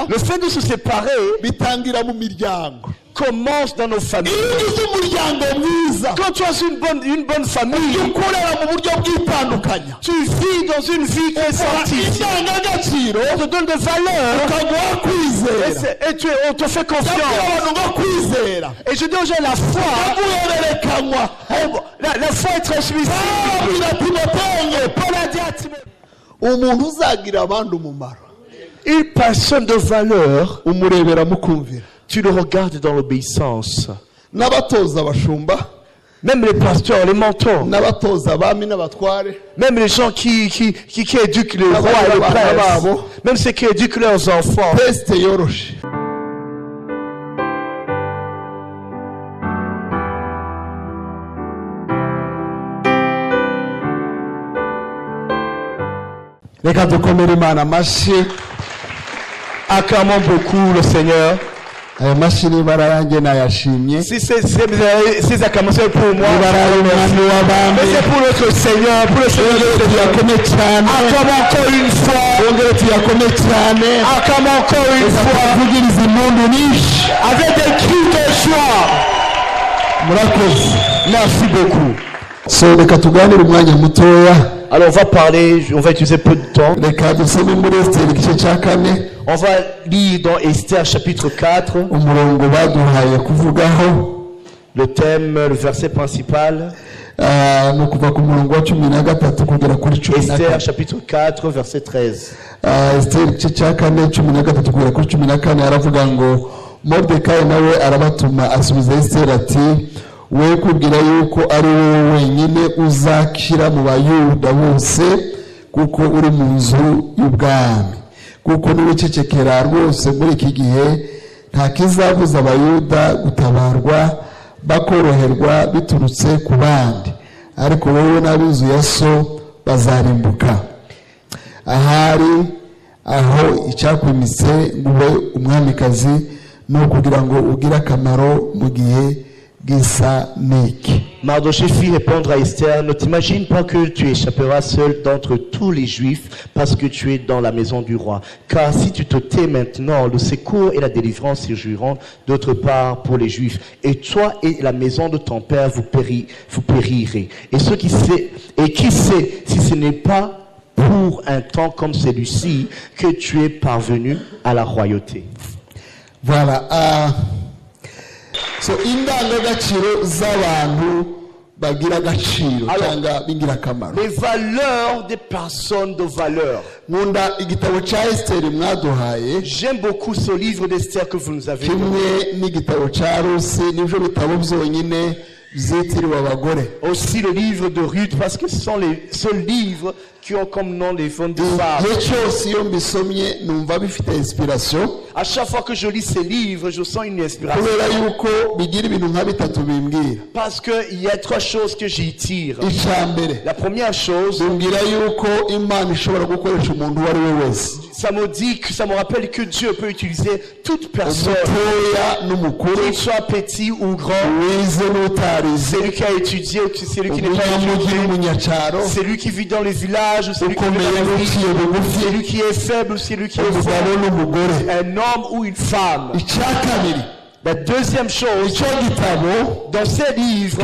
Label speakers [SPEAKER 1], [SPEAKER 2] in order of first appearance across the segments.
[SPEAKER 1] Le fait de se séparer commence dans nos familles. Quand tu as une bonne famille, tu vis dans une vie qui est scientifique. On te donne des valeurs et on te fait confiance. Et je dis aux gens, la foi est transmissible. Paul a dit à Timothée, une personne de valeur, tu le regardes dans l'obéissance. Même les pasteurs, les mentors, même les gens qui éduquent les rois et les princes, même ceux qui éduquent leurs enfants. Acclamons beaucoup le Seigneur. Si ces acclamations pour moi, mais c'est pour notre Seigneur, pour le Seigneur. Acclamons encore une fois. Acclamons encore une fois. Avec des cris de joie. Merci beaucoup. Alors on va utiliser peu de temps. On va lire dans Esther chapitre 4. Le thème, le verset principal. Esther chapitre 4 verset 13.
[SPEAKER 2] we kubwira yuko ari wowe wenyine uzakira mu bayuda bose kuko uri mu nzu y'ubwami kuko n'uwicecekera rwose muri iki gihe nta kizabuza abayuda gutabarwa bakoroherwa biturutse ku bandi ariko wowe n'ab'inzu ya so bazarimbuka ahari aho icyakwimitse ngo ube umwamikazi no kugira ngo ugire akamaro mu gihe
[SPEAKER 1] Mardochée fit répondre à Esther, ne t'imagine pas que tu échapperas seul d'entre tous les Juifs parce que tu es dans la maison du roi. Car si tu te tais maintenant, le secours et la délivrance surgiront d'autre part pour les Juifs. Et toi et la maison de ton père vous périrez. Et qui sait si ce n'est pas pour un temps comme celui-ci que tu es parvenu à la royauté.
[SPEAKER 2] Voilà. So indangagaciro z'abantu bagira agaciro cyangwa bingira kamaro.
[SPEAKER 1] Les valeurs des personnes de valeur.
[SPEAKER 2] Nkunda igitabo cya Esther mwaduhaye.
[SPEAKER 1] J'aime beaucoup ce livre d'Esther que vous nous avez donné.
[SPEAKER 2] Kimwe n'igitabo cya Rusi nibyo bitabo byonyine byitiriwe abagore.
[SPEAKER 1] Aussi le livre de Ruth parce que ce sont les seuls livres qui ont comme nom les fonds de femmes. À chaque fois que je lis ces livres, je sens une inspiration. Parce qu'il y a trois choses que j'y tire. La première chose, ça me rappelle que Dieu peut utiliser toute personne, qu'il soit petit ou grand, celui qui a étudié ou celui qui n'est pas étudié, celui qui vit dans les villages, celui qui est faible, celui qui est fort, un homme ou une femme. La deuxième chose, dans ces livres,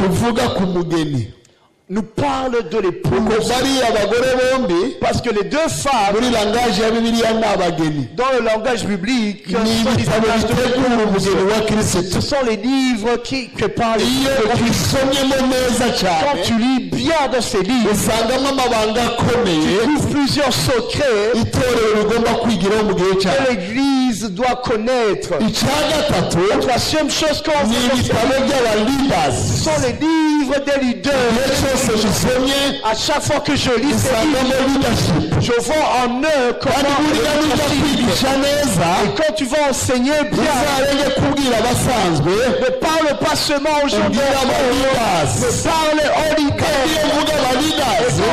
[SPEAKER 1] nous parle de l'épouse. Parce que les deux femmes, dans le langage biblique, ce sont les livres qui parlent de Christ. Quand tu lis bien dans ces livres, tu trouves plusieurs secrets que l'Église doit connaître. La troisième chose qu'on voit, ce sont les livres des leaders. À chaque fois que je lis ces livres, je vois en eux comment et quand tu vas enseigner bien, ne parle pas seulement aux gens de la mais parle aux leaders. Et quand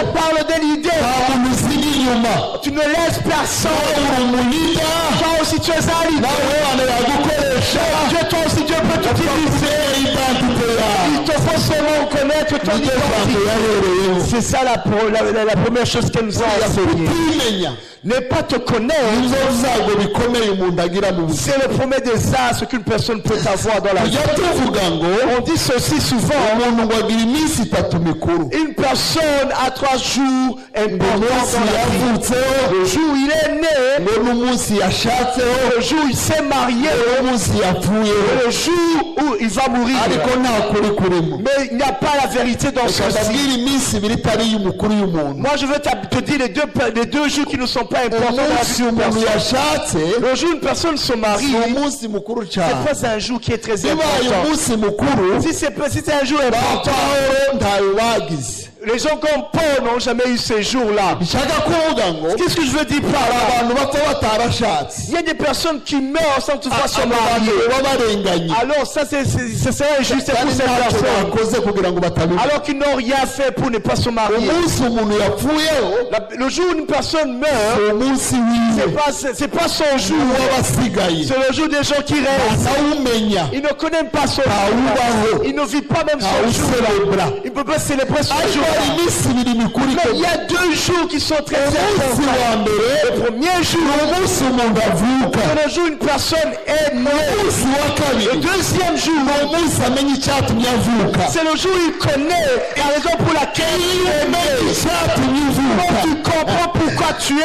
[SPEAKER 1] on parle des leaders, tu ne laisses personne. Toi aussi tu es un leader. Toi aussi Dieu peut t'utiliser. Il te faut seulement connaître ton identité. C'est ça la première chose qu'elle nous a enseignée. ne pas te connaître, c'est le premier désastre qu'une personne peut avoir dans la vie. On dit ceci souvent. Une personne a 3 jours importants dans la vie. Le jour où il est né, le jour où il s'est marié, le jour où il va mourir. Mais il n'y a pas la vérité dans ceci. Moi je veux te dire les deux jours qui ne sont pas importants dans la vie d'une personne. Le jour où une personne se marie, c'est pas un jour qui est très important. Si c'est un jour important, les gens comme Paul n'ont jamais eu ces jours-là. Qu'est-ce que je veux dire par là? Il y a des personnes qui meurent sans toutefois se marier. Alors ça serait injuste pour ces personnes. Alors qu'ils n'ont rien fait pour ne pas se marier. Le jour où une personne meurt, c'est pas son jour. C'est le jour des gens qui restent. Ils ne connaissent pas son jour. Ils ne vivent pas même son jour. Ils ne peuvent pas célébrer son jour. Mais il y a 2 jours qui sont très importants. Le premier jour, c'est le jour où une personne est née. Le deuxième jour, c'est le jour où il connaît la raison pour laquelle il est né. Quand tu comprends pourquoi tu es né,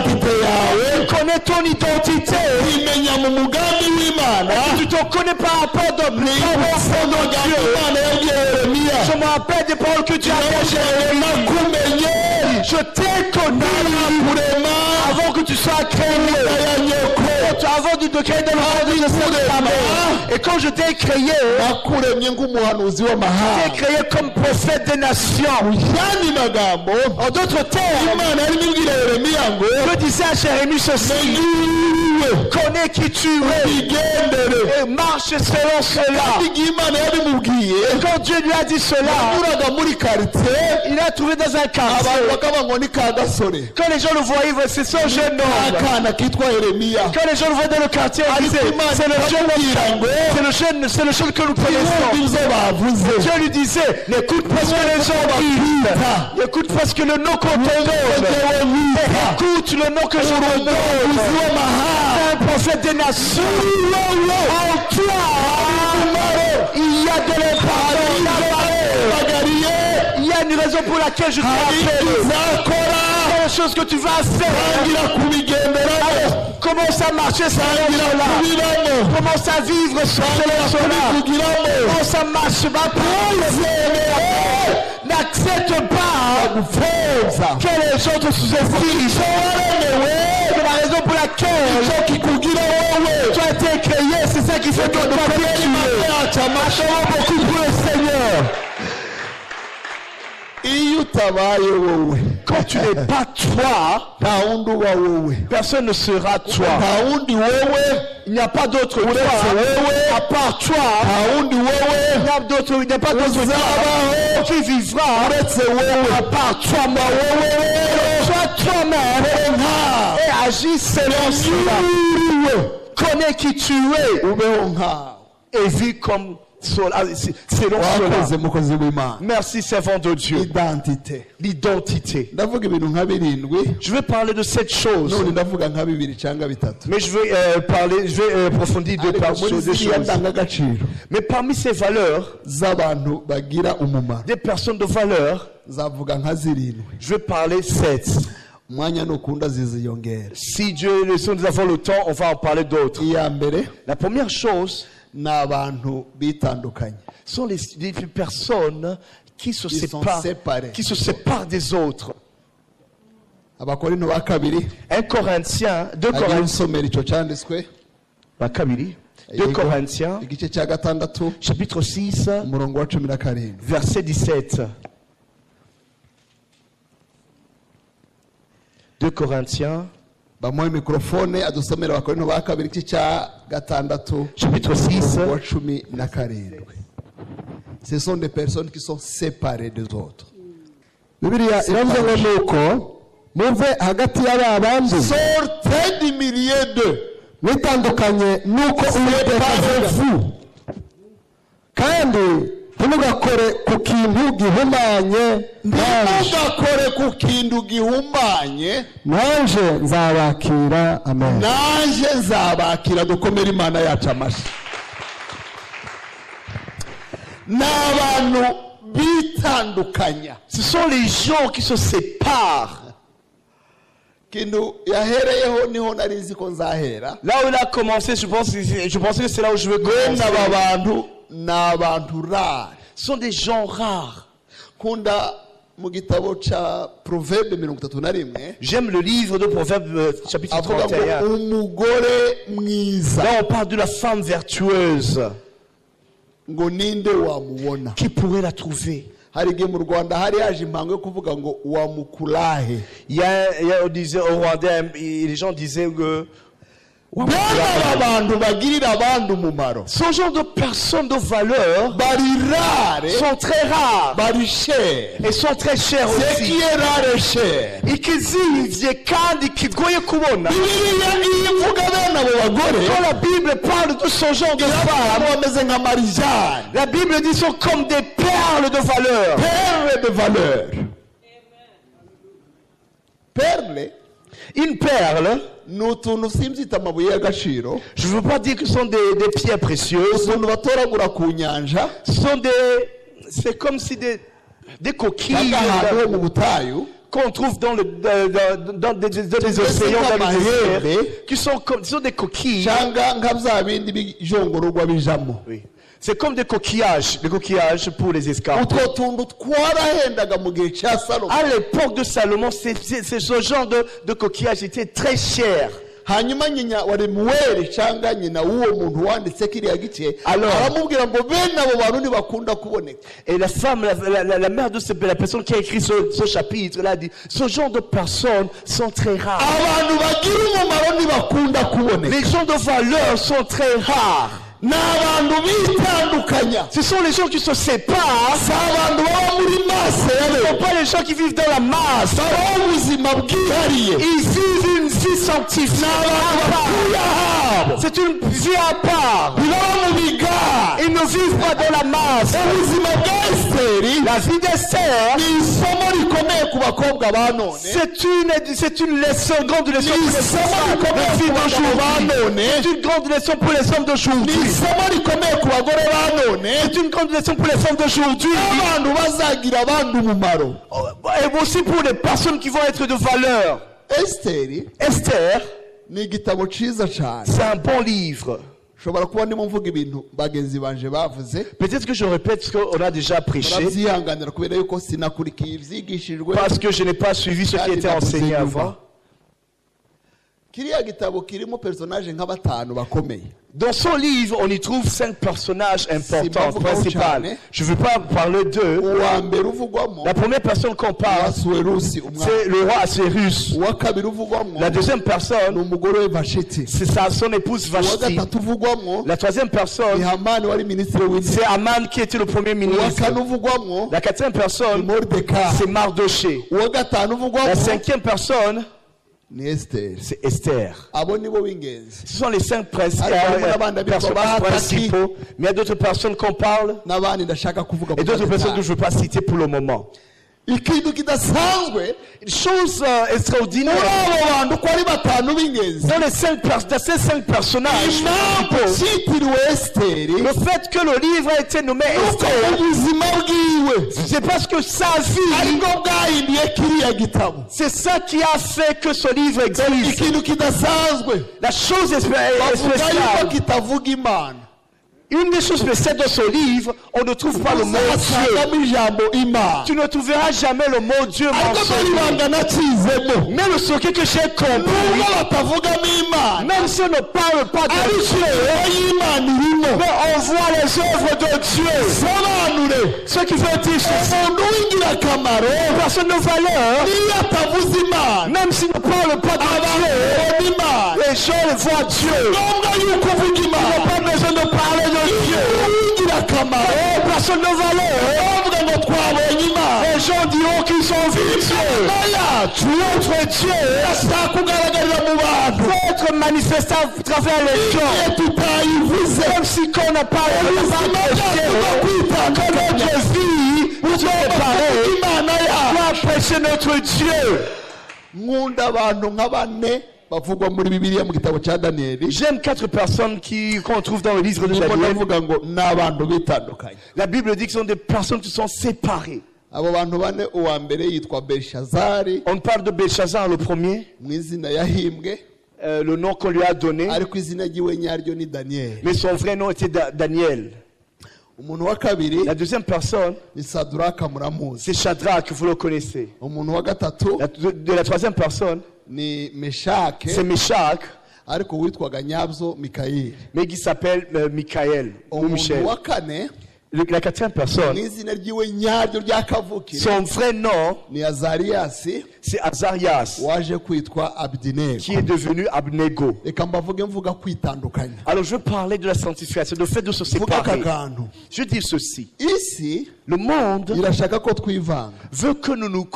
[SPEAKER 1] tu connais ton identité. Tu te connais par rapport à Dieu. Je me rappelle des paroles que tu as fait. Je t'ai connu avant que tu sois créé. Avant de créer dans le monde de ta mère. Et quand je t'ai créé, je t'ai créé comme prophète des nations. En d'autres termes, je disais à Jérémie ceci: connais qui tu es et marche selon cela. Et quand Dieu lui a dit cela, il a trouvé dans un quartier. Quand les gens le voyaient, c'est son jeune homme. Quand les gens le voyaient dans le quartier, ils disaient: c'est le jeune que nous connaissons. Dieu lui disait: n'écoute pas ce que les gens disent, n'écoute pas ce que le nom qu'on te donne, écoute le nom que je te donne. C'est un prophète des nations. En toi, il y a de l'importance. Il y a une raison pour laquelle je t'ai appelé. Les choses que tu vas faire, commence à marcher selon cela, commence à vivre selon cela, commence à marcher, n'accepte pas que les gens te sous-estiment. C'est la raison pour laquelle tu as été créé, c'est ça qui fait que tu as été beaucoup pour le Seigneur. Quand tu n'es pas toi, personne ne sera toi. Il n'y a pas d'autre toi. À part toi, il n'y a pas d'autre toi qui vivra à part toi-même. Sois toi-même et agis selon cela. Connais qui tu es et vis comme selon cela. Merci, servant de Dieu. L'identité. Je vais parler de cette chose. Mais je vais approfondir des choses. Mais parmi ces valeurs, des personnes de valeur, je vais parler 7. Si Dieu nous avons le temps, on va en parler d'autres. La première chose, sont les personnes qui se séparent des autres. 1 Corinthiens, 2 Corinthiens, chapitre 6, verset 17. 2 Corinthiens, chapitre 6,
[SPEAKER 2] ce sont des personnes qui sont séparées des autres. Sortez du milieu d'eux. Séparez-vous. ntimugakore ku kintu gihumanye
[SPEAKER 1] ntimugakore ku kintu gihumanye
[SPEAKER 2] nanje nzabakira amen
[SPEAKER 1] nanje nzabakira dukomere imana yacu amashyi n'abantu bitandukanya
[SPEAKER 3] Ce sont les gens qui se séparent.
[SPEAKER 1] kintu yahereyeho niho nari nzi ko nzahera
[SPEAKER 3] Là où il a commencé, je pensais que c'est là où je veux
[SPEAKER 1] bene
[SPEAKER 3] commencer.
[SPEAKER 1] aba bantu ni abantu rare
[SPEAKER 3] Ce sont des gens rares.
[SPEAKER 1] kunda mu gitabo ca proverbe 31
[SPEAKER 3] J'aime le livre de Proverbes, chapitre
[SPEAKER 1] avuga
[SPEAKER 3] 31.
[SPEAKER 1] ngo umugore mwiza
[SPEAKER 3] Là, on parle de la femme vertueuse.
[SPEAKER 1] ngo ninde wamubona
[SPEAKER 3] Qui pourrait la trouver?
[SPEAKER 1] hari igihe mu Rwanda hari yaje impango yo kuvuga ngo wamukurahe
[SPEAKER 3] On disait au Rwandais, les gens disaient que
[SPEAKER 1] bene aba bantu bagirira abandi umumaro
[SPEAKER 3] ce genre de personnes de valeur
[SPEAKER 1] bari rare
[SPEAKER 3] sont très rares
[SPEAKER 1] bari cher
[SPEAKER 3] et sont très chères
[SPEAKER 1] ce
[SPEAKER 3] aussi.
[SPEAKER 1] qui est rare cher
[SPEAKER 3] Ikizivye kandi kigoye kubona.
[SPEAKER 1] bibiliya iyo ivuga bene abo bagore
[SPEAKER 3] Quand la Bible parle de ce genre de femmes,
[SPEAKER 1] bameze nka marijani
[SPEAKER 3] la Bible dit sont comme des perles de valeur.
[SPEAKER 1] perle de valeur perle
[SPEAKER 3] Une perle,
[SPEAKER 1] ni utuntu simbyita amabuye y'agaciro
[SPEAKER 3] je ne veux pas dire que ce sont des pierres précieuses.
[SPEAKER 1] utuntu batoragura ku nyanja
[SPEAKER 3] Ce sont c'est comme si des coquilles
[SPEAKER 1] cyangwa ahantu ho mu butayu
[SPEAKER 3] qu'on trouve dans des océans, dans les déserts, qui sont des coquilles.
[SPEAKER 1] cyangwa nka bya bindi bijongororwa bijamo
[SPEAKER 3] Oui. C'est comme des coquillages pour les escargots.
[SPEAKER 1] utwo tuntu twarahendaga mu gihe cya salomo
[SPEAKER 3] À l'époque de Salomon, c'est ce genre de coquillage était très cher.
[SPEAKER 1] hanyuma nyina wa Lemuweli cyangwa nyina w'uwo muntu wanditse kiriya gice aramubwira ngo bene abo bantu ntibakunda kuboneka
[SPEAKER 3] Et la femme, la mère de la personne qui a écrit ce chapitre, elle a dit, ce genre de personnes sont très rares.
[SPEAKER 1] abantu bagira umumaro ntibakunda kuboneka
[SPEAKER 3] Les gens de valeur sont très rares.
[SPEAKER 1] ni abantu bitandukanya
[SPEAKER 3] Ce sont les gens qui se séparent.
[SPEAKER 1] si abantu baba muri masse
[SPEAKER 3] Ce ne
[SPEAKER 1] yabe
[SPEAKER 3] sont pas les gens qui vivent dans la masse.
[SPEAKER 1] babaho ubuzima bwihariye
[SPEAKER 3] Ils vivent une vie sanctifiée. C'est une vie à part.
[SPEAKER 1] ntibaba mu bigara
[SPEAKER 3] Ils ne vivent pas dans la masse.
[SPEAKER 1] ubuzima bwa Esiteri
[SPEAKER 3] La vie d'Esther,
[SPEAKER 1] ni isomo rikomeye ku bakobwa ba none
[SPEAKER 3] c'est une leçon, grande leçon pour les
[SPEAKER 1] isomo
[SPEAKER 3] femmes
[SPEAKER 1] rikomeye
[SPEAKER 3] de
[SPEAKER 1] ku
[SPEAKER 3] vie
[SPEAKER 1] bagabo ba
[SPEAKER 3] d'aujourd'hui.
[SPEAKER 1] none
[SPEAKER 3] C'est une grande leçon pour les hommes
[SPEAKER 1] ni
[SPEAKER 3] d'aujourd'hui.
[SPEAKER 1] isomo rikomeye ku bagore ba none
[SPEAKER 3] C'est une grande leçon pour les femmes d'aujourd'hui.
[SPEAKER 1] abantu bazagira abandi umumaro
[SPEAKER 3] Et aussi pour les personnes qui vont être de valeur.
[SPEAKER 1] Esiteri
[SPEAKER 3] Esther,
[SPEAKER 1] ni igitabo cyiza cyane
[SPEAKER 3] c'est un bon livre.
[SPEAKER 1] ushobora kuba ndimo mvuga ibintu bagenzi banje bavuze
[SPEAKER 3] Peut-être que je répète ce qu'on a déjà prêché,
[SPEAKER 1] murabyihanganira kubera yuko sinakurikiye ibyigishijwe
[SPEAKER 3] parce que je n'ai pas suivi ce qui était enseigné avant.
[SPEAKER 1] kiriya gitabo kirimo personage nka batanu bakomeye
[SPEAKER 3] Dans son livre, on y trouve 5 personnages importants,
[SPEAKER 1] Simba
[SPEAKER 3] principaux.
[SPEAKER 1] Vugabucane.
[SPEAKER 3] Je ne veux pas parler d'eux.
[SPEAKER 1] uwa mbere uvugwamo
[SPEAKER 3] La première personne qu'on parle,
[SPEAKER 1] Asuwerusi umwami
[SPEAKER 3] c'est le roi Assyrus.
[SPEAKER 1] uwa kabiri uvugwamo
[SPEAKER 3] La deuxième
[SPEAKER 1] ni
[SPEAKER 3] personne,
[SPEAKER 1] umugore we Vashiti
[SPEAKER 3] c'est son épouse
[SPEAKER 1] uwa
[SPEAKER 3] Vashti.
[SPEAKER 1] gatatu uvugwamo
[SPEAKER 3] La troisième
[SPEAKER 1] ni
[SPEAKER 3] personne,
[SPEAKER 1] Hamani wari minisitiri w'intebe
[SPEAKER 3] c'est Aman qui était le premier
[SPEAKER 1] uwa
[SPEAKER 3] ministre.
[SPEAKER 1] kane uvugwamo
[SPEAKER 3] La quatrième
[SPEAKER 1] ni
[SPEAKER 3] personne,
[SPEAKER 1] Moridekayi
[SPEAKER 3] c'est Mardoché.
[SPEAKER 1] uwa gatanu
[SPEAKER 3] La
[SPEAKER 1] uvugwamo
[SPEAKER 3] cinquième personne,
[SPEAKER 1] ni Esiteri
[SPEAKER 3] c'est Esther.
[SPEAKER 1] abo nibo b'ingenzi
[SPEAKER 3] Ce sont les 5
[SPEAKER 1] Ah,
[SPEAKER 3] principaux. Mais il y a d'autres personnes qu'on parle
[SPEAKER 1] n'abandi ndashaka kuvuga
[SPEAKER 3] et
[SPEAKER 1] mu
[SPEAKER 3] d'autres personnes que
[SPEAKER 1] gatanu.
[SPEAKER 3] je ne veux pas citer pour le moment.
[SPEAKER 1] ikintu kidasanzwe
[SPEAKER 3] Une chose extraordinaire.
[SPEAKER 1] muri abo bantu uko ari batanu b'ingenzi
[SPEAKER 3] Dans ces 5 personnages,
[SPEAKER 1] impamvu cyitiriwe Esiteri
[SPEAKER 3] le fait que le livre a été nommé
[SPEAKER 1] uko
[SPEAKER 3] Esther,
[SPEAKER 1] ubuzima bwiwe
[SPEAKER 3] c'est parce que sa vie,
[SPEAKER 1] aribwo bwahinduye kiriya gitabo
[SPEAKER 3] c'est ça qui a fait que ce livre existe.
[SPEAKER 1] ikintu kidasanzwe
[SPEAKER 3] La chose
[SPEAKER 1] bavuga yuko
[SPEAKER 3] spéciale,
[SPEAKER 1] kitavuga imana
[SPEAKER 3] une des choses spéciales dans ce livre, on ne trouve pas le mot Dieu.
[SPEAKER 1] uzasangamo ijambo imana
[SPEAKER 3] Tu ne trouveras jamais le mot Dieu
[SPEAKER 1] ariko
[SPEAKER 3] mentionné.
[SPEAKER 1] n'ibanga nakizemo
[SPEAKER 3] Même ce que j'ai compris,
[SPEAKER 1] nubwo batavugamo imana
[SPEAKER 3] même si on ne parle pas de
[SPEAKER 1] ariko
[SPEAKER 3] Dieu,
[SPEAKER 1] y'imana irimo
[SPEAKER 3] mais on voit les œuvres de Dieu.
[SPEAKER 1] sobanure
[SPEAKER 3] Ce qui veut dire ceci,
[SPEAKER 1] umuntu w'ingirakamaro
[SPEAKER 3] personne de valeur,
[SPEAKER 1] niyo atavuze imana
[SPEAKER 3] même s'il ne parle pas de Dieu,
[SPEAKER 1] abona imana
[SPEAKER 3] les gens voient Dieu.
[SPEAKER 1] ngombwa yuko uvuga
[SPEAKER 3] Il n'y a
[SPEAKER 1] imana
[SPEAKER 3] pas besoin de parler de Dieu.
[SPEAKER 1] w'ingirakamaro
[SPEAKER 3] Personne de valeur.
[SPEAKER 1] bavuga ngo twabonye imana
[SPEAKER 3] Les gens diront qu'ils ont vu Dieu.
[SPEAKER 1] yacu
[SPEAKER 3] Notre Dieu
[SPEAKER 1] ashaka kugaragarira mu bantu
[SPEAKER 3] Votre être manifesté à travers les gens. Comme si qu'on n'a pas que notre vie nous préparée pour apprécier notre Dieu.
[SPEAKER 2] nkunda abantu nka bane bavugwa muri Bibiliya mu gitabo cya Daniyeli.
[SPEAKER 3] J'aime 4 personnes qu'on trouve dans le livre de Daniel.
[SPEAKER 2] Bavuga ngo ni abantu bitandukanye.
[SPEAKER 3] La Bible dit que ce sont des personnes qui sont séparées.
[SPEAKER 2] Abo bantu bane uwa mbere yitwa Belshazari.
[SPEAKER 3] On parle de Belshazar le premier.
[SPEAKER 2] Mu izina yahimbwe.
[SPEAKER 3] Le nom qu'on lui a donné.
[SPEAKER 2] Ariko izina ryiwe nyaryo ni Daniel.
[SPEAKER 3] Mais son vrai nom était Daniel.
[SPEAKER 2] Umuntu wa kabiri.
[SPEAKER 3] La deuxième personne,
[SPEAKER 2] ni Sadraka muramuzi.
[SPEAKER 3] c'est Shadrach, vous le connaissez.
[SPEAKER 2] Umuntu wa gatatu.
[SPEAKER 3] La troisième personne,
[SPEAKER 2] ni Meshake.
[SPEAKER 3] c'est Meshach.
[SPEAKER 2] Ariko witwaga nyabzo Mikaeli.
[SPEAKER 3] Mais qui s'appelle Michael ou Michel.
[SPEAKER 2] Umuntu wa kane.
[SPEAKER 3] La quatrième personne,
[SPEAKER 2] mu izina ryiwe nyaryo ryakavukire.
[SPEAKER 3] son vrai nom,
[SPEAKER 2] ni Azariasi.
[SPEAKER 3] c'est Azarias,
[SPEAKER 2] waje kwitwa Abdinego.
[SPEAKER 3] qui est devenu Abnego.
[SPEAKER 2] Reka mbavuge mvuga kwitandukanya.
[SPEAKER 3] Alors je veux parler de la sanctification, le fait de se séparer. Je dis ceci.
[SPEAKER 2] Isi
[SPEAKER 3] le monde
[SPEAKER 2] irashaka ko twivanga.
[SPEAKER 3] Veut que nous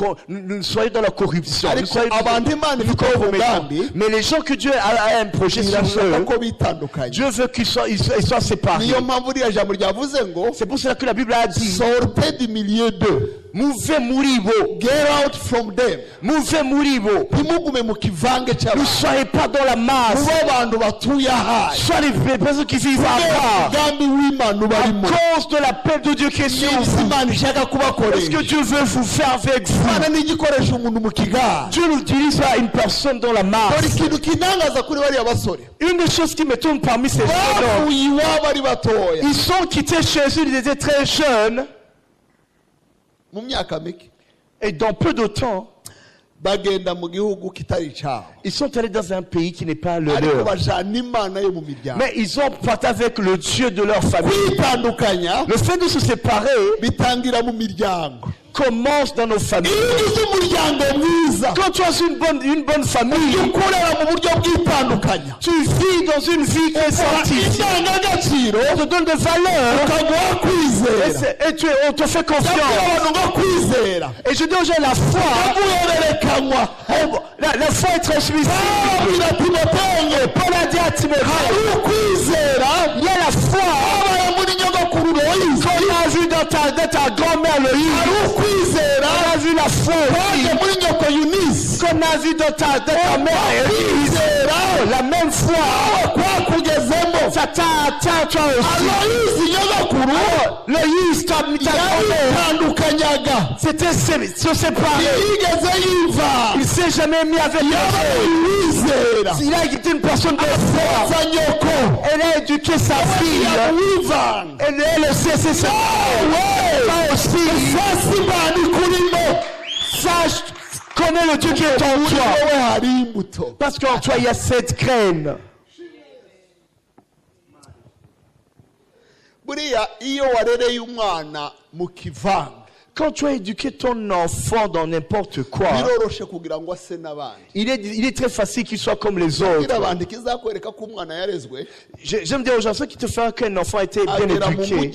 [SPEAKER 3] soyons dans la corruption.
[SPEAKER 2] Ariko abantu Imana ifite umugambi.
[SPEAKER 3] Mais les gens que Dieu a un projet sur eux,
[SPEAKER 2] ko bitandukanye.
[SPEAKER 3] Dieu veut qu'ils soient séparés.
[SPEAKER 2] Niyo mpamvu iriya jambo ryavuze ngo
[SPEAKER 3] c'est pour cela que la Bible a dit
[SPEAKER 2] sortez du milieu d'eux.
[SPEAKER 3] Muve muribo.
[SPEAKER 2] Get out from them.
[SPEAKER 3] Muve muribo.
[SPEAKER 2] Ntimugume mu kivange cy'abantu.
[SPEAKER 3] Ne soyez pas dans la masse.
[SPEAKER 2] Mube abantu batuye aha.
[SPEAKER 3] Soyez les personnes qui vivent à part.
[SPEAKER 2] Umugambi w'Imana ubarimo.
[SPEAKER 3] À cause de l'appel de Dieu qui est sur vous.
[SPEAKER 2] Imana ishaka kubakoresha.
[SPEAKER 3] Parce que Dieu veut vous faire avec vous.
[SPEAKER 2] Imana ntigikoresha umuntu mu kigare.
[SPEAKER 3] Dieu utilise une personne dans la masse.
[SPEAKER 2] Dore ikintu kinangaza kuri bariya basore.
[SPEAKER 3] Une des choses qui me tourne parmi ces gens, ils sont quittés chez eux, ils étaient très jeunes. Et dans peu de temps, ils sont allés dans un pays qui n'est pas le leur. Mais ils ont parti avec le Dieu de leur famille. Le fait de se séparer commence dans nos familles. Quand tu as une bonne famille, tu vis dans une vie qui est sanctifiée. On te donne des valeurs et on te fait confiance. Et je dis aux gens, la foi, la foi est transmissible. Paul a dit à Timothée, il y a la foi qu'on a vu dans ta grand-mère Loïs. On a vu la foi aussi qu'on a vu dans ta mère Élise. La même foi. Ça t'a atteint toi aussi. Loïs, ta grand-mère, c'était se séparer. Il s'est jamais mis avec elle. Il a été une personne de foi. Elle a éduqué sa fille. Elle aussi, c'est ça. Toi aussi. Sache, connais le Dieu qui est en toi. Parce qu'en toi, il y a cette graine. Quand tu as éduqué ton enfant dans n'importe quoi, il est très facile qu'il soit comme les autres. J'aime dire aux gens, ce qui te fait qu'un enfant a été bien éduqué,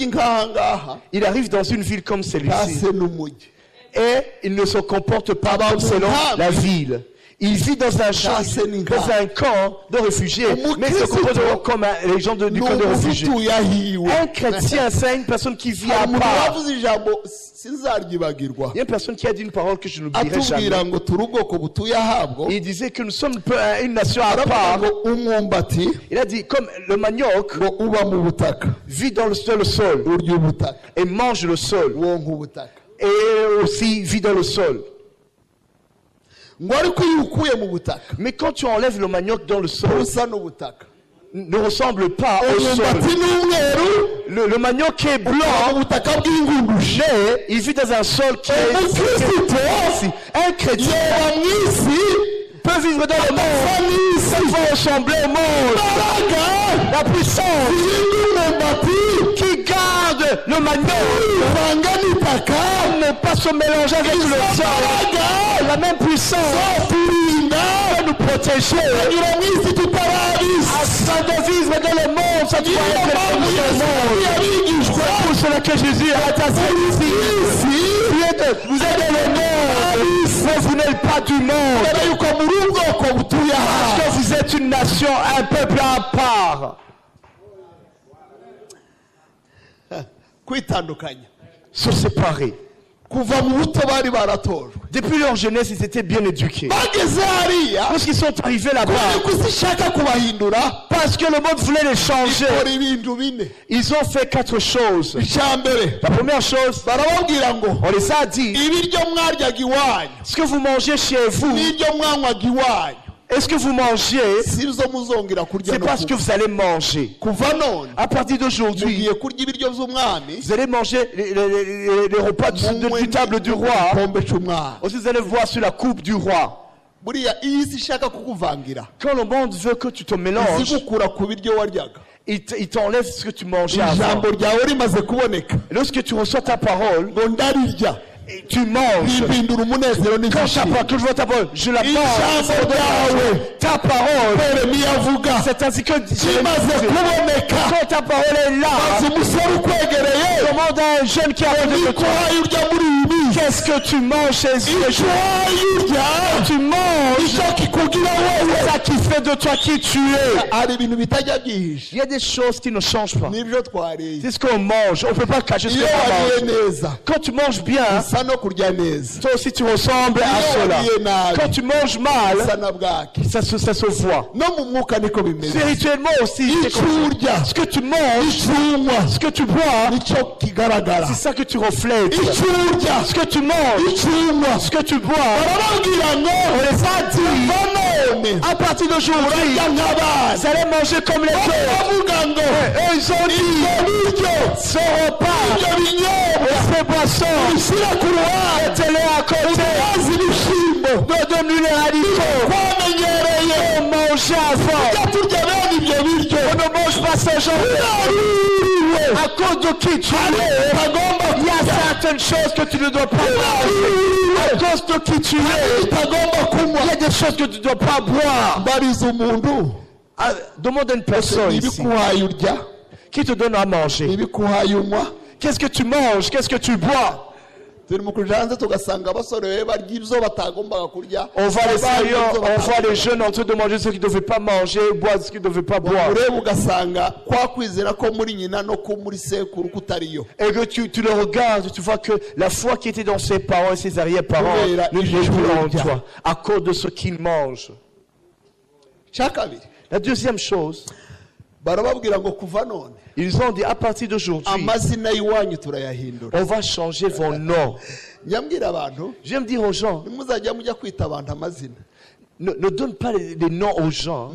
[SPEAKER 3] il arrive dans une ville comme celle-ci et il ne se comporte pas comme selon la ville. Il vit dans un champ, dans un camp de réfugiés, mais il se comporte comme les gens du camp de réfugiés. Un chrétien, c'est une personne qui vit à part. Il y a une personne qui a dit une parole que je n'oublierai jamais. Il disait que nous sommes une nation à part. Il a dit, comme le manioc vit dans le sol et mange le sol et aussi vit dans le sol. Mais quand tu enlèves le manioc dans le sol, ne ressemble pas au sol. Le manioc est blanc, mais il vit dans un sol qui est un chrétien peut vivre dans le monde, il va ressembler au monde. La puissance qui garde le manioc ne pas se mélanger avec le sol. La même puissance peut nous protéger. Afin de vivre dans le monde, ça doit être le monde. C'est pour cela que Jésus a attaché ici. Vous êtes dans le monde, mais vous n'êtes pas du monde. Parce que vous êtes une nation, un peuple à part. Se séparer. Depuis leur jeunesse, ils étaient bien éduqués. Lorsqu'ils sont arrivés là-bas, parce que le monde voulait les changer, ils ont fait 4 choses. La première chose, on les a dit, ce que vous mangez chez vous, est-ce que vous mangez? C'est pas ce que vous allez manger. À partir d'aujourd'hui, vous allez manger les repas du table du roi. Aussi, vous allez voir sur la coupe du roi. Quand le monde veut que tu te mélanges, il t'enlève ce que tu mangeais avant. Lorsque tu reçois ta parole, et tu manges. Quand je vois ta parole, je la mange. Ta parole, c'est ainsi que quand ta parole est là, demande à un jeune qui arrive de toi, qu'est-ce que tu manges chez eux? Tu manges, c'est ça qui fait de toi qui tu es. Il y a des choses qui ne changent pas. C'est ce qu'on mange. On ne peut pas cacher ce qu'on mange. Quand tu manges bien, toi aussi tu ressembles à cela. Quand tu manges mal, ça se voit. Spirituellement aussi, ce que tu manges, ce que tu bois, c'est ça que tu reflètes. Ce que tu manges, ce que tu bois, on les a dit, à partir d'aujourd'hui, vous allez manger comme les autres. Et ils ont dit, ce repas, ces boissons, mettez-les à côté, donne-lui les haricots, on mange avant, on ne mange pas ce genre à cause de qui tu es. Il y a certaines choses que tu ne dois pas manger. À cause de qui tu es, il y a des choses que tu ne dois pas boire. Demande à une personne ici qui te donne à manger. Qu'est-ce que tu manges? Qu'est-ce que tu bois? On voit les jeunes en train de manger ce qu'ils ne devaient pas manger, boire ce qu'ils ne devaient pas boire. Et que tu le regardes, tu vois que la foi qui était dans ses parents et ses arrière-parents ne vient plus en toi à cause de ce qu'ils mangent. La deuxième chose, ils ont dit à partir d'aujourd'hui, on va changer vos noms. J'aime dire aux gens, ne donne pas les noms aux gens.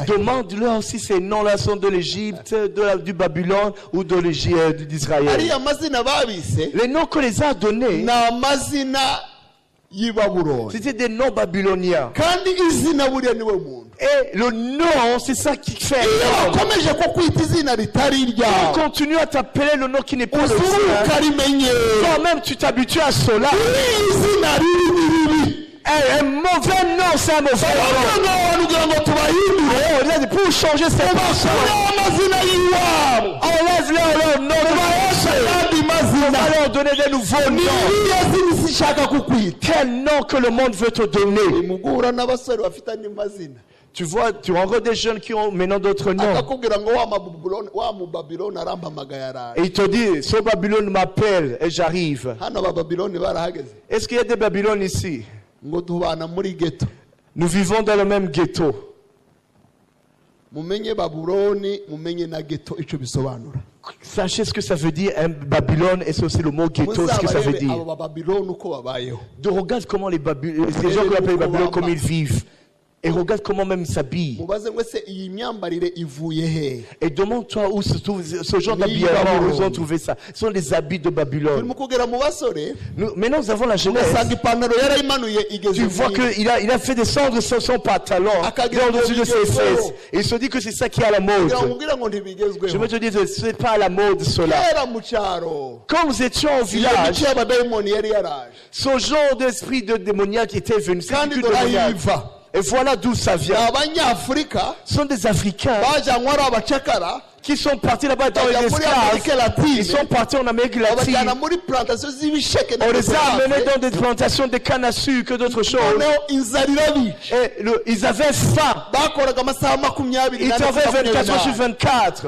[SPEAKER 3] Demande-leur si ces noms-là sont de l'Égypte, du Babylone ou d'Israël. Les noms qu'on les a donnés, c'était des noms babyloniens. Et le nom, c'est ça qui fait. On continue à t'appeler le nom qui n'est pas le tien. Toi-même, tu t'habitues à cela. Un mauvais nom, c'est un mauvais nom. Pour changer cette personne, enlève leur nom. On va leur donner des nouveaux noms. Quel nom que le monde veut te donner? Tu vois, tu rencontres des jeunes qui ont maintenant d'autres noms. Et il te dit, ce Babylone m'appelle et j'arrive. Est-ce qu'il y a des Babylones ici? Nous vivons dans le même ghetto. Sachez ce que ça veut dire, un Babylone, et c'est aussi le mot ghetto, ce que ça veut dire. De regarde comment les gens qu'on appelle les Babylones, comme ils vivent. Et regarde comment même il s'habille. Et demande-toi où se trouve ce genre d'habillement. Nous avons trouvé ça. Ce sont les habits de Babylone. Maintenant nous avons la jeunesse. Tu vois qu'il a fait descendre son pantalon au-dessus de ses fesses. Et il se dit que c'est ça qui est à la mode. Je me dis que ce n'est pas à la mode cela. Quand nous étions au village, ce genre d'esprit de démoniaque était venu. C'est plus démoniaque. Et voilà d'où ça vient. Ce sont des Africains qui sont partis là-bas dans les esclaves. Ils sont partis en Amérique latine. On les a amenés dans des plantations de canne à sucre, d'autres choses. Et ils avaient faim. Ils travaillaient 24 sur 24.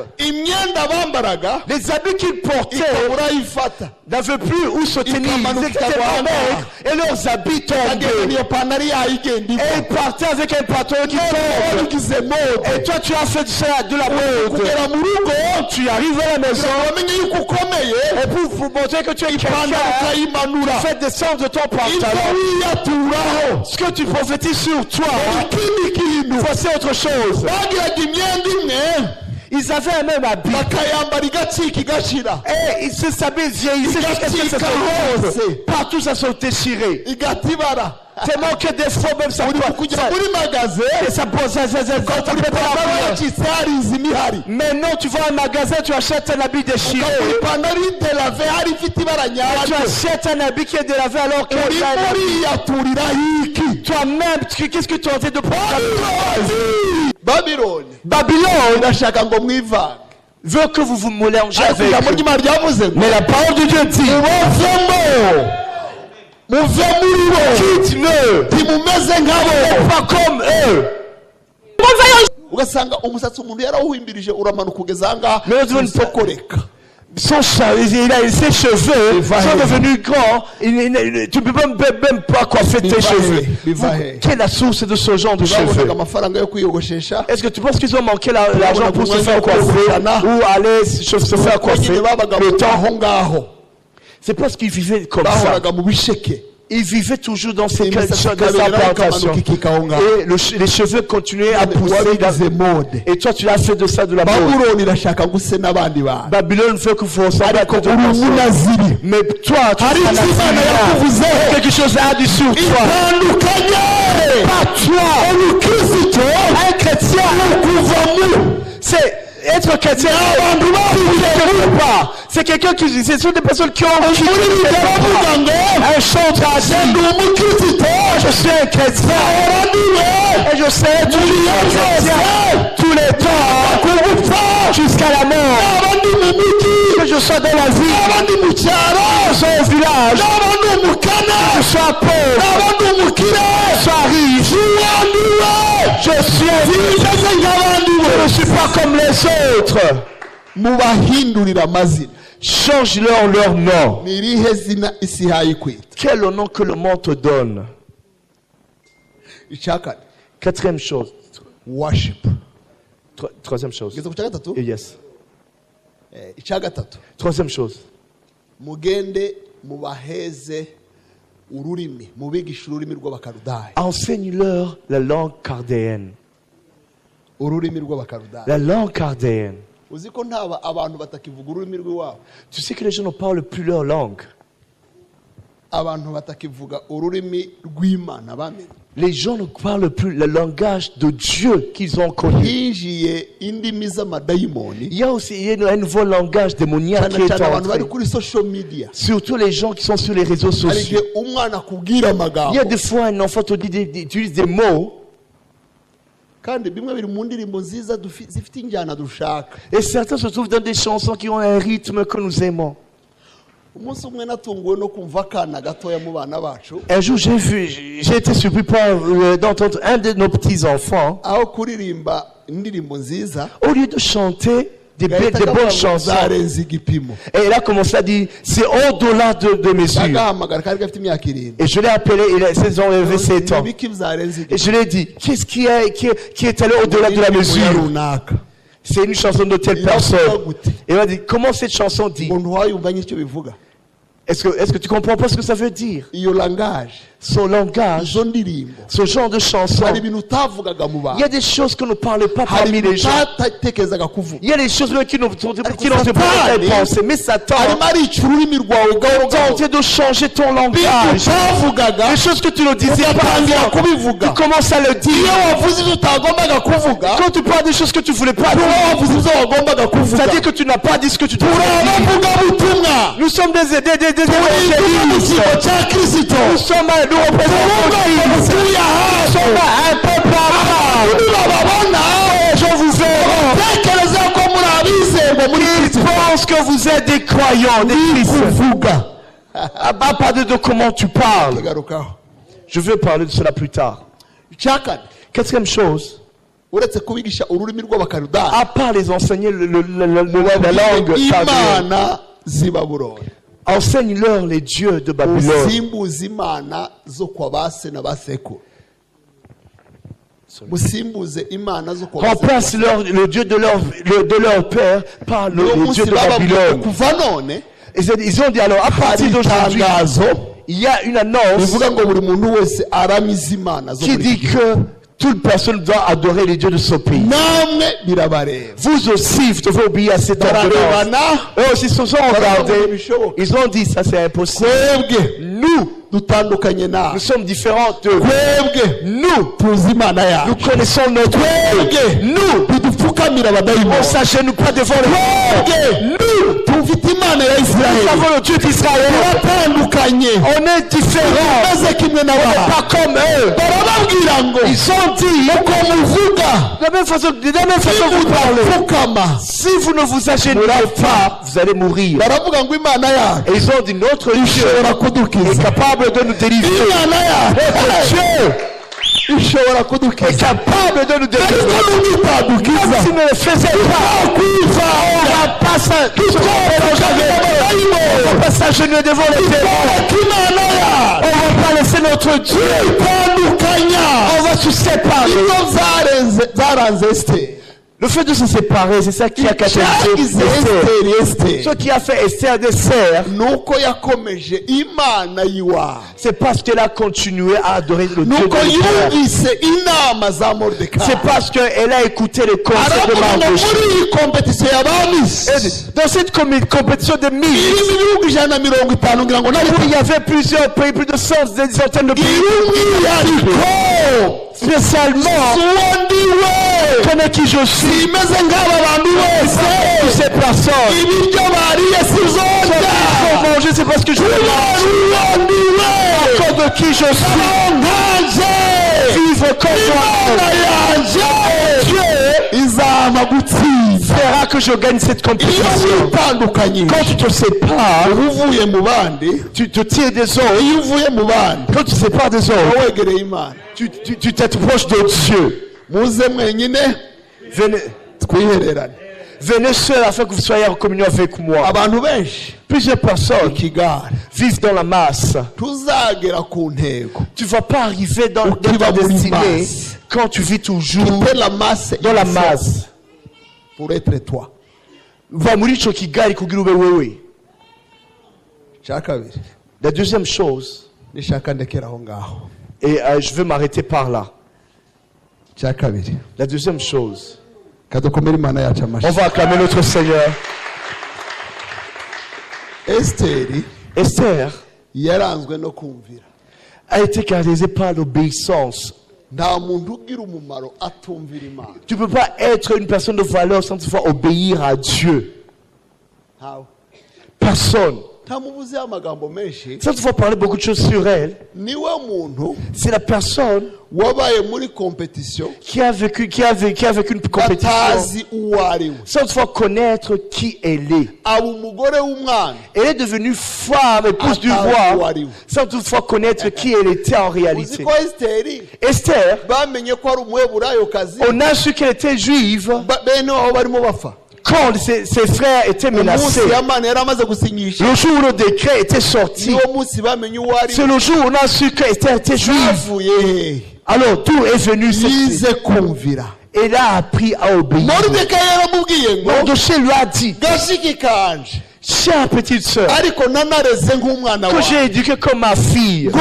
[SPEAKER 3] Les habits qu'ils portaient n'avaient plus où se tenir. Ils étaient maigres et leurs habits tombaient. Et ils partaient avec un pantalon qui tombe. Et toi tu as fait ça de la mode. Tu arrives à la maison et pour montrer que tu es quelqu'un, tu fais descendre ton pantalon. Ce que tu prophétises sur toi, voici autre chose. Ils avaient un même habit. Et ils se s'habillent vieillissaient jusqu'à ce que ça se rose. Partout ça se déchirait. Tellement que des fois même ça maintenant tu vas à un magasin, tu achètes un habit déchiré. Tu achètes un habit qui est délavé alors que toi-même, qu'est-ce que tu es en train de prendre? Babylone veut que vous vous mélangez avec eux. Mais la parole de Dieu dit quitte-le, pas comme eux. Ses cheveux sont devenus grands. Tu ne peux même pas coiffer tes cheveux. Quelle est la source de ce genre de cheveux? Est-ce que tu penses qu'ils ont manqué l'argent pour se faire coiffer ou aller se faire coiffer le temps? C'est parce qu'ils vivaient comme ça. Ils vivaient toujours dans ces plantations. Et les cheveux continuaient à pousser. Et toi, tu as fait de ça de la mode. Babylone veut que vous ressemblez à d'autres personnes. Mais toi, tu as quelque chose à dire sur toi. Pas toi. Un chrétien. C'est être chrétien, c'est quelqu'un qui, ce sont des personnes qui ont un chantre à dire, je suis un chrétien, et je sais tous les temps, jusqu'à la mort, que je sois dans la vie, que je sois au village, que je sois pauvre, que je sois riche, je ne suis pas comme les autres. Change-leur nom. Quel est le nom que le monde te donne? Quatrième chose.
[SPEAKER 2] Worship.
[SPEAKER 3] Troisième chose. Yes. Troisième chose. Enseigne-leur la langue chaldéenne. La langue chaldéenne. Tu sais que les gens ne parlent plus leur langue. Les gens ne parlent plus le langage de Dieu qu'ils ont connu. Il y a aussi un nouveau langage démoniaque qui est entré. Surtout les gens qui sont sur les réseaux sociaux. Il y a des fois un enfant te dit utilise des mots. Et certains se trouvent dans des chansons qui ont un rythme que nous aimons. Un jour j'ai été surpris d'entendre un de nos petits enfants, au lieu de chanter des bonnes chansons, et il a commencé à dire c'est au-delà de mesure. Et je l'ai appelé, ils ont élevé 7 ans, et je lui ai dit qu'est-ce qui est allé au-delà de la mesure? C'est une chanson de telle personne. Et il m'a dit comment cette chanson dit? Est-ce que tu comprends pas ce que ça veut dire? son langage, ce genre de chanson. Il y a des choses que ne parlaient pas parmi les gens. Il y a des choses même qui n'ont pas été pensées. Mais Satan tentait de changer ton langage. Les choses que tu ne disais pas, tu commences à le dire. Quand tu parles des choses que tu ne voulais pas dire, c'est-à-dire que tu n'as pas dit ce que tu devais dire. Nous sommes des évangélistes. Nous sommes nous représentons Christ. Nous sommes un peuple arabe. Je vous verrai. Ils pensent que vous êtes des croyants, des Christ. À partir de comment tu parles. Je vais parler de cela plus tard. Quatrième chose. À part les enseigner la langue chaldeenne, enseigne-leur les dieux de Babylone. Remplace le dieu de leur père par le dieu de Babylone. Ils ont dit alors, à partir d'aujourd'hui, il y a une annonce qui dit que toute personne doit adorer les dieux de ce pays. Vous aussi, vous devez obéir à cette ordonnance. Eux aussi se sont regardés. Ils ont dit, ça c'est impossible. Nous sommes différents d'eux. Nous connaissons notre Dieu. Nous, on s'agenouille pas devant le nous avons le Dieu d'Israël. On est différents. On n'est pas comme eux. Ils ont dit, de la même façon que vous parlez, si vous ne vous agenouillez pas, vous allez mourir. Et ils ont dit, notre Dieu est capable de nous délivrer. Notre Dieu est capable de nous délivrer. Même s'il ne le faisait pas, on va pas s'agenouiller devant les témoins. On va pas laisser notre Dieu. On va se séparer. Le fait de se séparer, c'est ça qui a catalysé Esther. Ce qui a fait Esther Esther, c'est parce qu'elle a continué à adorer le Dieu de l'Israël. C'est parce qu'elle a écouté les conseils de Mardochée. Dans cette compétition de mille, il y avait plusieurs pays, plus de 100, des centaines de pays. Spécialement, connais qui je suis. Ces personnes manger, c'est parce que je veux manger. Encore de qui je suis. Vivre comme moi. Dieu fera que je gagne cette compétition. Quand tu te sépares, tu te tires des autres. Quand tu te sépares des autres, tu t'approches de Dieu. Venez seul afin que vous soyez en communion avec moi. Plusieurs personnes vivent dans la masse. Tu ne vas pas arriver dans ta destinée quand tu vis toujours dans la masse.
[SPEAKER 2] Pour être toi.
[SPEAKER 3] La deuxième chose, et je vais m'arrêter par là. La deuxième chose, on va acclamer notre Seigneur. Esther a été caractérisée par l'obéissance. Tu ne peux pas être une personne de valeur sans toutefois obéir à Dieu. Personne. Sans toutefois parler beaucoup de choses sur elle, c'est la personne qui a vécu une compétition sans toutefois connaître qui elle est. Elle est devenue femme, épouse du roi, sans toutefois connaître qui elle était en réalité. Esther, on a su qu'elle était juive quand ses frères étaient menacés. Le jour où le décret était sorti, c'est le jour où on a su qu'Esther était juive. Alors tout est venu elle a appris à obéir. Mardochée lui a dit, Chère petite sœur, que j'ai éduqué comme ma fille,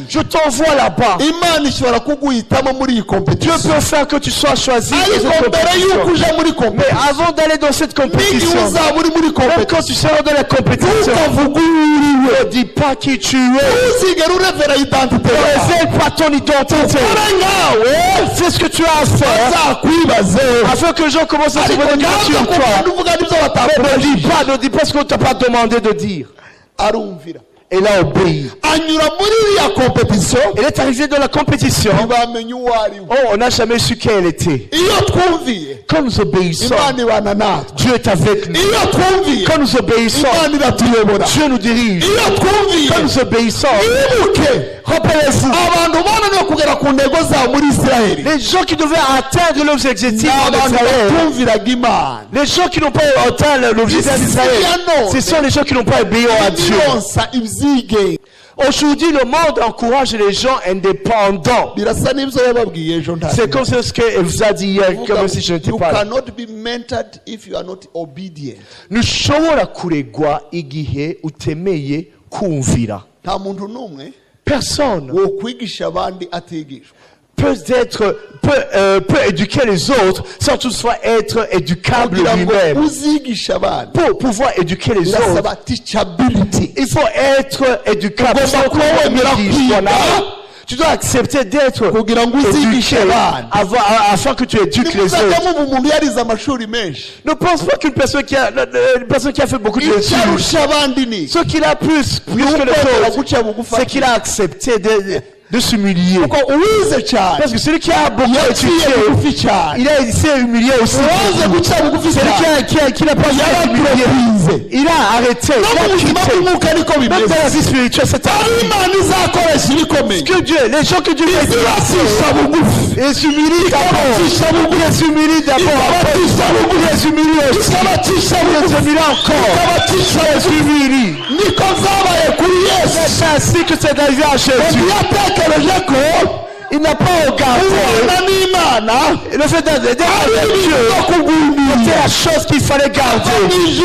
[SPEAKER 3] je t'envoie là-bas. Dieu peut faire que tu sois choisi. Mais avant d'aller dans cette compétition, même quand tu seras dans la compétition, ne dis pas qui tu es. Ne révèle pas ton identité. Fais ce que tu as à faire afin que les gens commencent à se poser des questions sur toi. Ne dis pas ce qu'on ne t'a pas demandé de dire. Elle a obéi. Elle est arrivée dans la compétition. Oh, on n'a jamais su qui elle était. Quand nous obéissons, Dieu est avec nous. Quand nous obéissons, Dieu nous dirige. Quand nous obéissons, rappelez-vous, les gens qui devaient atteindre leurs objectifs en Israël, les gens qui n'ont pas atteint l'objectif d'Israël, ce sont les gens qui n'ont pas obéi à Dieu. Aujourd'hui, le monde encourage les gens indépendants. C'est comme ce qu'elle vous a dit hier, comme si je n'étais pas là. Nous shobora kuregwa igihe utemeye kumvira. Personne peut éduquer les autres sans toutefois être éducable lui-même. Pour pouvoir éduquer les autres, il faut être éducable. Tu dois accepter d'être éduqué afin que tu éduques les autres. Ne pense pas qu'une personne qui a fait beaucoup de études, ce qu'il a plus que les autres, c'est qu'il a accepté de s'humilier. Parce que celui qui a beaucoup étudié, il s'est humilié aussi. Celui qui n'a pas humilié, il a arrêté, il a quitté. Même dans la vie spirituelle, c'est que Dieu, les gens que Dieu fait, ils s'humilient d'abord. Ils s'humilient d'abord. Ils s'humilient aussi. Ils s'humilient encore. Ils s'humilient. C'est ainsi que c'est arrivé à Jésus. Il n'a pas regardé le fait d'être Dieu. C'était la chose qu'il fallait garder. Il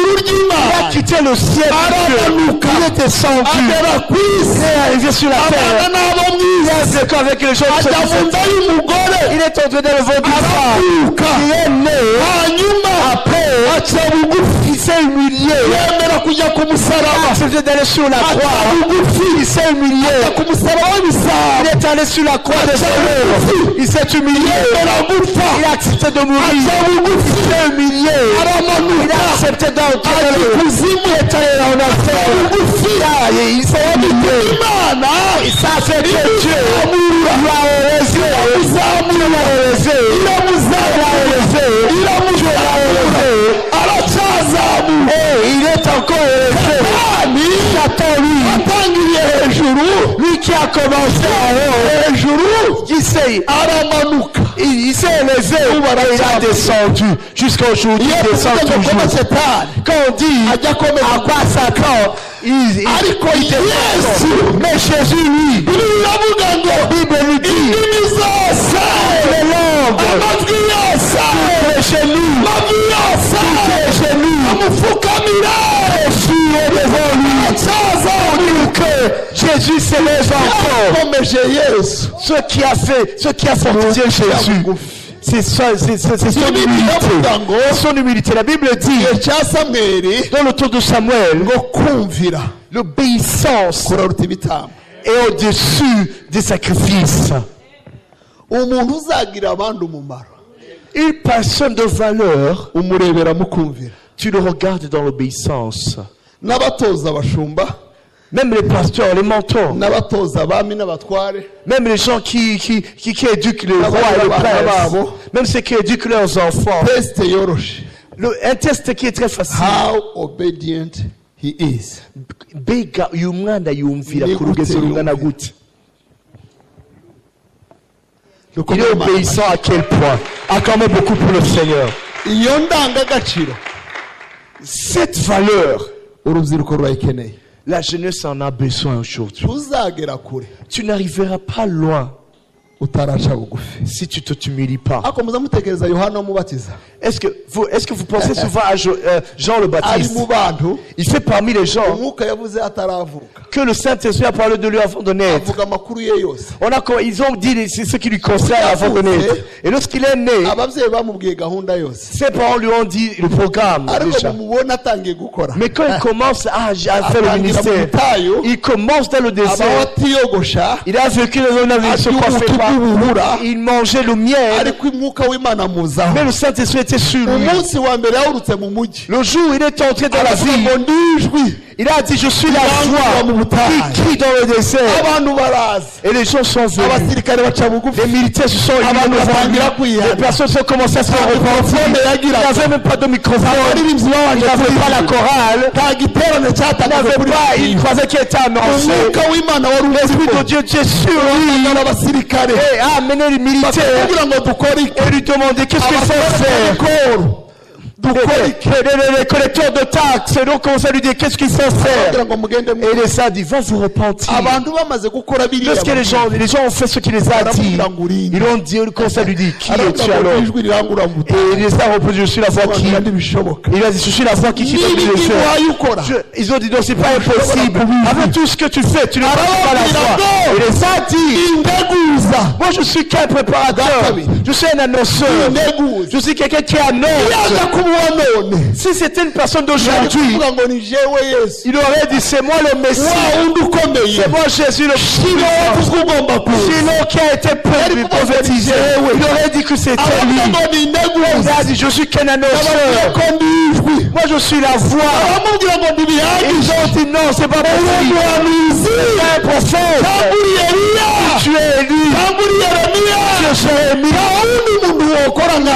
[SPEAKER 3] a quitté le ciel de Dieu. Il est descendu. Il est arrivé sur la terre. Il est vécu avec les gens. Il est entré dans le ventre du Père. Il est né. Après, il s'est humilié. Il a accepté d'aller sur la croix. Il s'est humilié. Il est allé sur la croix. Il s'est humilié. Il a accepté de mourir. Il s'est humilié. Il a accepté d'entrer dans le cuisine. Il est allé en enfer. Il s'est humilié. Il s'est accepté Dieu. Il a élevé. Il a élevé. Il a il est encore élevé. Il attend lui qui a commencé en haut. Il s'est élevé. Il a descendu. Jusqu'à aujourd'hui, il descend toujours. Quand on dit à quoi Satan, il descend. Mais Jésus, lui, la Bible lui dit les langues chez nous. Chez nous. Jésus est devant lui. Jésus s'élève encore. Ce qui a fortifié Jésus, c'est son humilité. La Bible dit dans le tour de Samuel, l'obéissance est au-dessus des sacrifices. Une personne de valeur, tu le regardes dans l'obéissance. Même les pasteurs, les mentors, même les gens qui éduquent les rois et les princes, même ceux qui éduquent leurs enfants, un test qui est très facile.
[SPEAKER 2] How obedient he is.
[SPEAKER 3] Il est obéissant à quel point? A quand même beaucoup pour le Seigneur. Cette valeur, la jeunesse en a besoin aujourd'hui. Tu n'arriveras pas loin si tu ne t'humilies pas.
[SPEAKER 1] Est-ce que vous pensez souvent à Jean le Baptiste? Il fait parmi les gens que le Saint-Esprit a parlé de lui avant de naître. Ils ont dit ce qui lui concerne avant de naître. Et lorsqu'il est né, ses parents lui ont dit le programme déjà. Mais quand il commence à faire le ministère, il commence dans le désert. Il a vécu dans un avion, se coiffait pas. Il mangeait le miel. Mais le Saint-Esprit était sur lui. Le jour où il est entré dans la ville, il a dit, je suis la voix qui crie dans le désert. Et les gens sont venus. Les militaires se sont éloignés. Les personnes ont commencé à se faire repentir. Il n'y avait même pas de microphone. Il n'y avait pas la chorale. Il croisait qu'il était annoncé. L'Esprit de Dieu est sur lui. Et a amené les militaires et lui demander qu'est-ce qu'il faut faire. Les collecteurs de taxes, et donc on s'est lui dit qu'est-ce qu'il faut faire. Et les a dit, va vous repentir. Lorsque les gens ont fait ce qu'il les a dit, ils ont dit, le conseil lui dit, qui es-tu alors? Et il les a répondu, je suis la voix qui. Il a dit, je suis la voix qui crie dans le désert. Ils ont dit, non, c'est pas impossible. Avec tout ce que tu fais, tu ne passes pas la voix. Il les a dit, moi je suis qu'un préparateur. Je suis un annonceur. Je suis quelqu'un qui annonce. Si c'était une personne d'aujourd'hui, il aurait dit c'est moi le Messie, c'est moi Jésus le Sinon qui a été prophétisé, il aurait dit que c'était lui. Il a dit je suis qu'un annonceur, moi je suis la voix. Ils ont dit non, c'est pas possible, c'est un prophète, tu es élu, tu es Jérémie.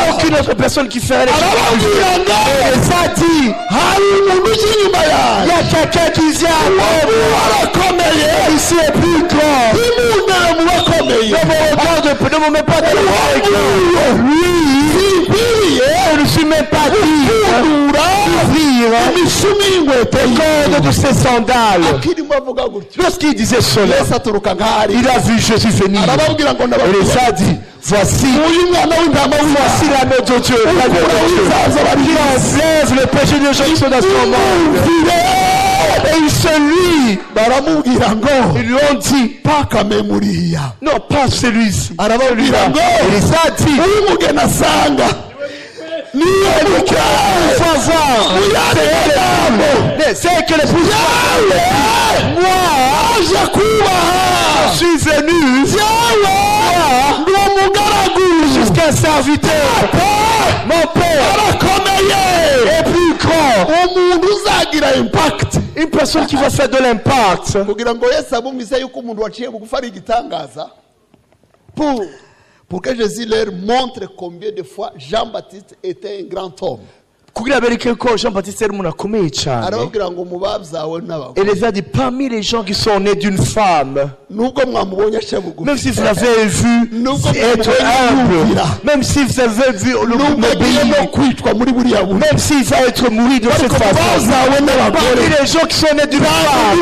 [SPEAKER 1] Aucune autre personne qui ferait les choses. Et ça dit, il y a quelqu'un qui dit ici est plus grand. Ne me mets pas de je ne suis même pas dit ouvrir de ses sandales. Lorsqu'il disait cela, il a vu Jésus venir. Et les a dit, voici l'agneau de Dieu, qui enlève le péché des gens qui sont dans ce monde. Et il se lit. Ils lui ont dit, non, pas celui-ci. Celui-là. Et il a dit, c'est que les moi, je suis venu jusqu'à un serviteur. Mon père est plus grand. Une personne qui va faire de l'impact.
[SPEAKER 2] Pour que Jésus leur montre combien de fois Jean-Baptiste était un grand homme.
[SPEAKER 3] Et les a dit parmi les gens qui sont nés d'une femme, même si vous l'avez vu être humble, même si vous avez vu même s'il va être mouru de cette façon, parmi les gens qui sont nés d'une femme,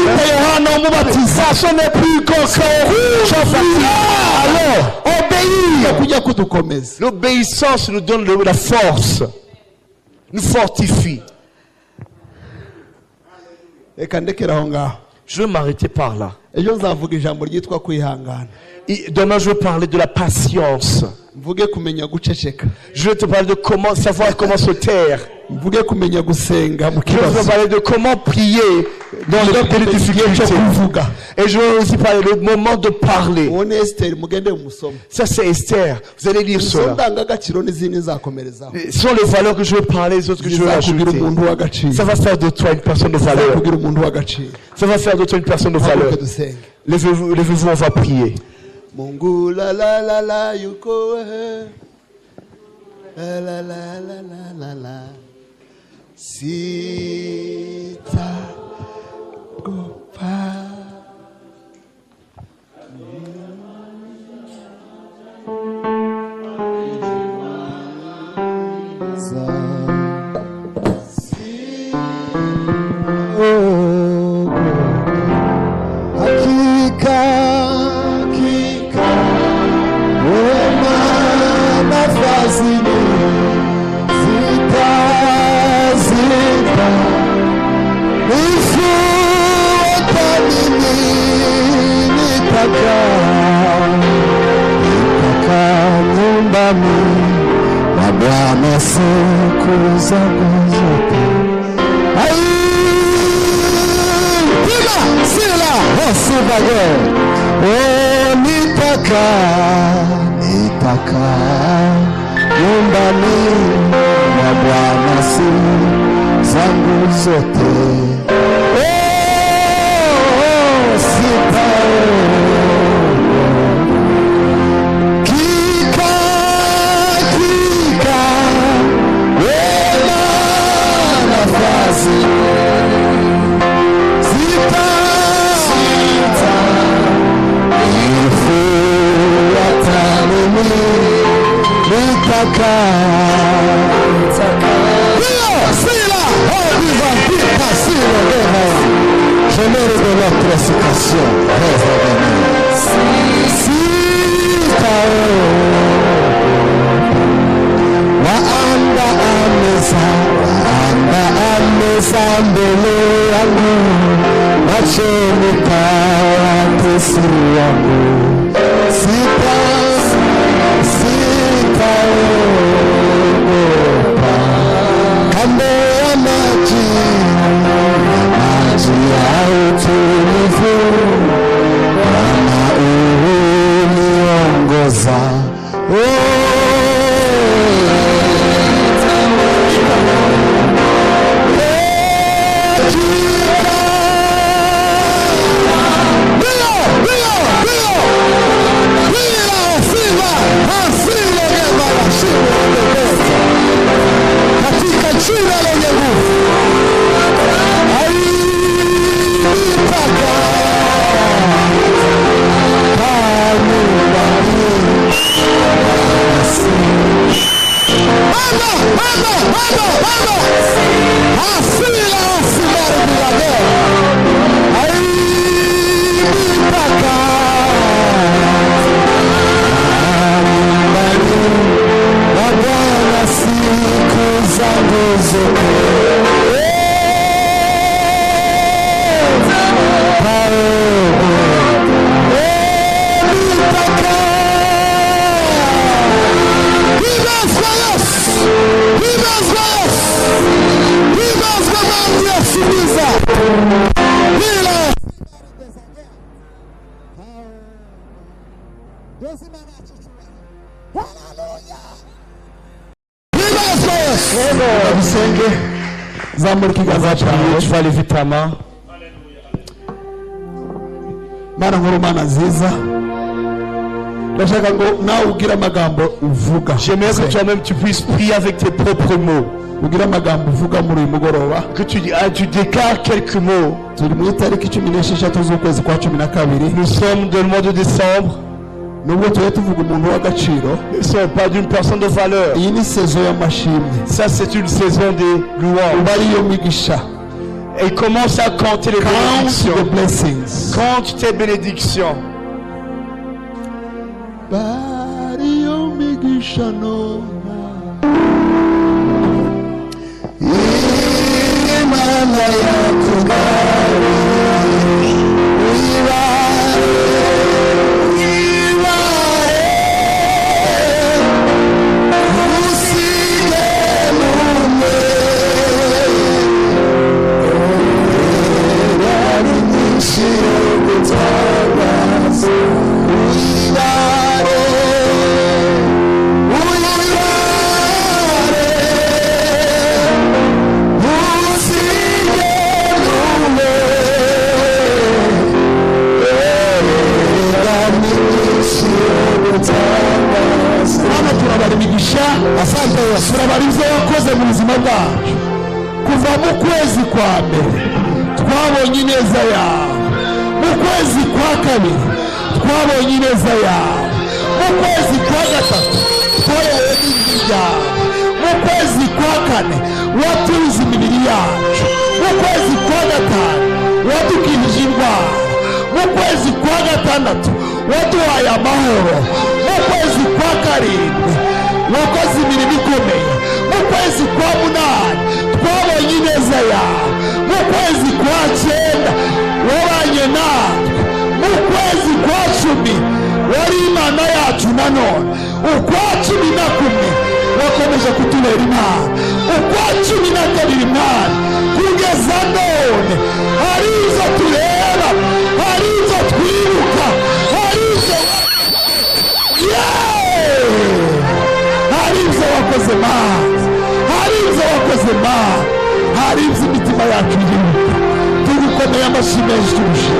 [SPEAKER 3] ça n'est plus qu'un Jean-Baptiste. Alors, obéir. L'obéissance nous donne la force, nous fortifie. Je vais m'arrêter par là. Demain, je vais parler de la patience. Je vais te parler de comment savoir comment se taire. Je vais te parler de comment prier dans les difficultés. Et je vais aussi parler du moment de parler. Ça, c'est Esther. Vous allez lire cela. Ce sont les valeurs que je vais parler, les autres que je vais ajouter. Ça va faire de toi une personne de valeur. Ça va faire de toi une personne de valeur. Levez-vous, on va prier.
[SPEAKER 2] Mungu la la la la yuko la la la la la la sita gopa ubwami wa Bwana siku zangu zote. Pima sila hosibage nitaka nyumbani mwa Bwana siku zangu zote. Je mérite de notre citation. Waanda ameza mbele yangu, machoni pa watesi wangu. Sitaogopa kando ya maji ya utulivu, Bwana uniongoza. Katika jina lenye nguvu
[SPEAKER 3] Tu vas lever ta main.
[SPEAKER 2] Mana nkuru mana nziza, ndashaka ngo nawe ugira amagambo uvuga.
[SPEAKER 3] J'aimerais que toi-même tu puisses prier avec tes propres mots.
[SPEAKER 2] Ugira amagambo uvuga muri uyu mugoroba.
[SPEAKER 3] Que tu déclares quelques mots.
[SPEAKER 2] Turi mu itariki 16 z'ukwezi kwa 12.
[SPEAKER 3] Nous sommes dans le mois de décembre.
[SPEAKER 2] Nubwo tuye tuvuga umuntu w'agaciro,
[SPEAKER 3] ne sont pas d'une personne de valeur.
[SPEAKER 2] Iyi ni saison y'amashimwe.
[SPEAKER 3] Ça c'est une saison de louange.
[SPEAKER 2] Ubari yo migisha.
[SPEAKER 3] Et commence à compter les bénédictions.
[SPEAKER 2] The blessings.
[SPEAKER 3] Compte tes bénédictions.
[SPEAKER 2] Bari yo migisha no. Imana yakugari. Asante turabarizo wakoze mu buzima bwacu kuva mu kwezi kwa mbere twabonye ineza yawe, mu kwezi kwa kabiri twabonye ineza yawe, mu kwezi kwa gatatu twabonye ineza yawe, mu kwezi kwa kane watuze imibiri yacu, mu kwezi kwa gatanu wadukijije indwara, mu kwezi kwa gatandatu waduhaye amahoro, mu kwezi kwa karindwi wakoze imirimo ikomeye, mu kwezi kwa munani twabonye ineza yawe, mu kwezi kwa cyenda wabanye natwe, mu kwezi kwa cumi wari Imana yacu nanone, ukwa cumi na kumwe wakomeje kutubera Imana, ukwa cumi na kabiri Imana kugeza none hari izo tureba, hari izo twibuka, hari izo hari ibyo wakoze Mana, hari ibyo wakoze Mana, hari ibyo imitima yacu iribuka. Tugukomeye amashyi menshi turusha.